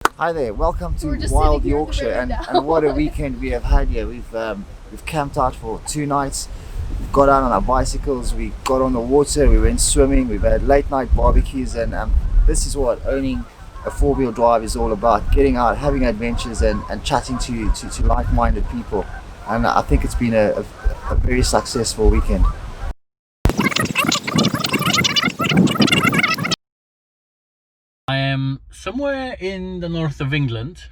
Hi there, welcome to wild Yorkshire, and what a weekend we have had here. We've camped out for 2 nights. We've got out on our bicycles, we got on the water, we went swimming, we've had late night barbecues, and this is what owning a 4-wheel drive is all about: getting out, having adventures, and chatting to like-minded people. And I think it's been a very successful weekend. I am somewhere in the north of England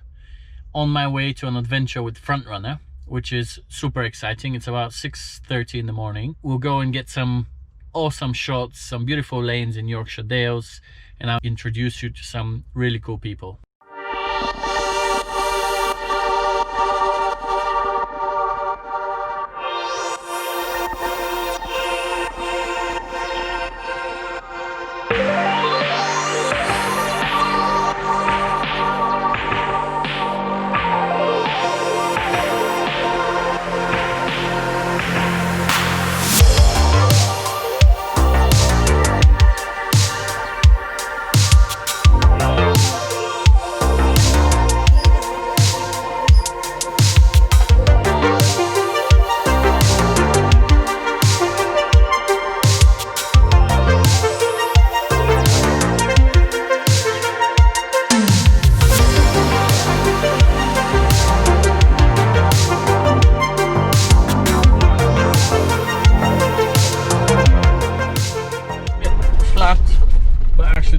on my way to an adventure with Frontrunner, which is super exciting. It's about 6:30 in the morning. We'll go and get some awesome shots, some beautiful lanes in Yorkshire Dales, and I'll introduce you to some really cool people.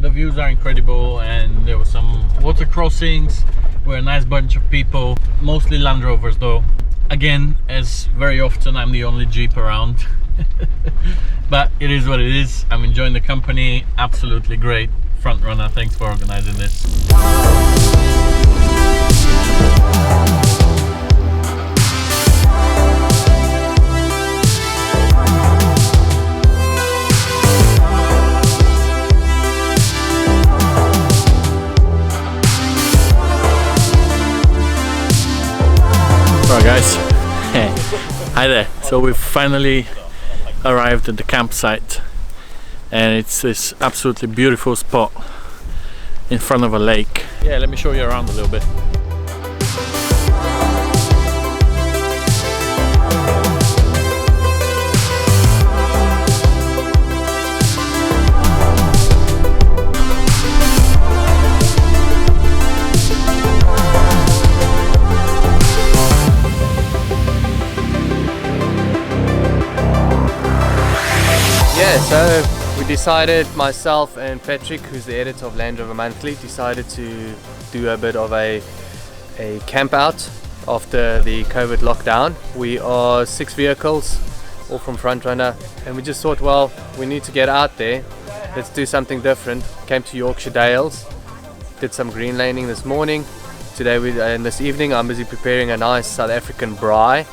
The views are incredible, and there were some water crossings. We're a nice bunch of people, mostly Land Rovers though. Again, as very often, I'm the only Jeep around. But it is what it is. I'm enjoying the company. Absolutely great. Frontrunner, thanks for organizing this. Alright guys, hi there. So we've finally arrived at the campsite, and it's this absolutely beautiful spot in front of a lake. Yeah, let me show you around a little bit. Yeah, so we decided, myself and Patrick, who's the editor of Land Rover Monthly, decided to do a bit of a camp out after the COVID lockdown. We are 6 vehicles, all from Frontrunner, and we just thought, well, we need to get out there, let's do something different. Came to Yorkshire Dales, did some green laning this morning. Today and this evening I'm busy preparing a nice South African braai.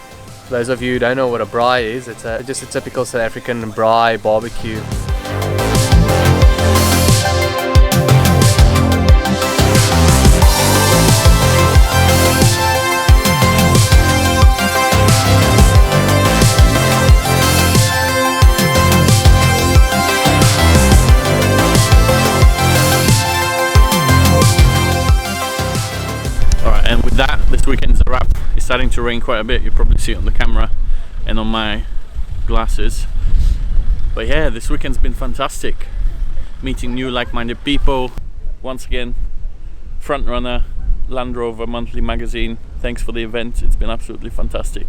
For those of you who don't know what a braai is, it's just a typical South African braai barbecue. Alright, and with that, this weekend's a wrap. It's starting to rain quite a bit. You probably see it on the camera and on my glasses. But yeah, this weekend's been fantastic. Meeting new like-minded people. Once again, Frontrunner, Land Rover Monthly magazine. Thanks for the event. It's been absolutely fantastic.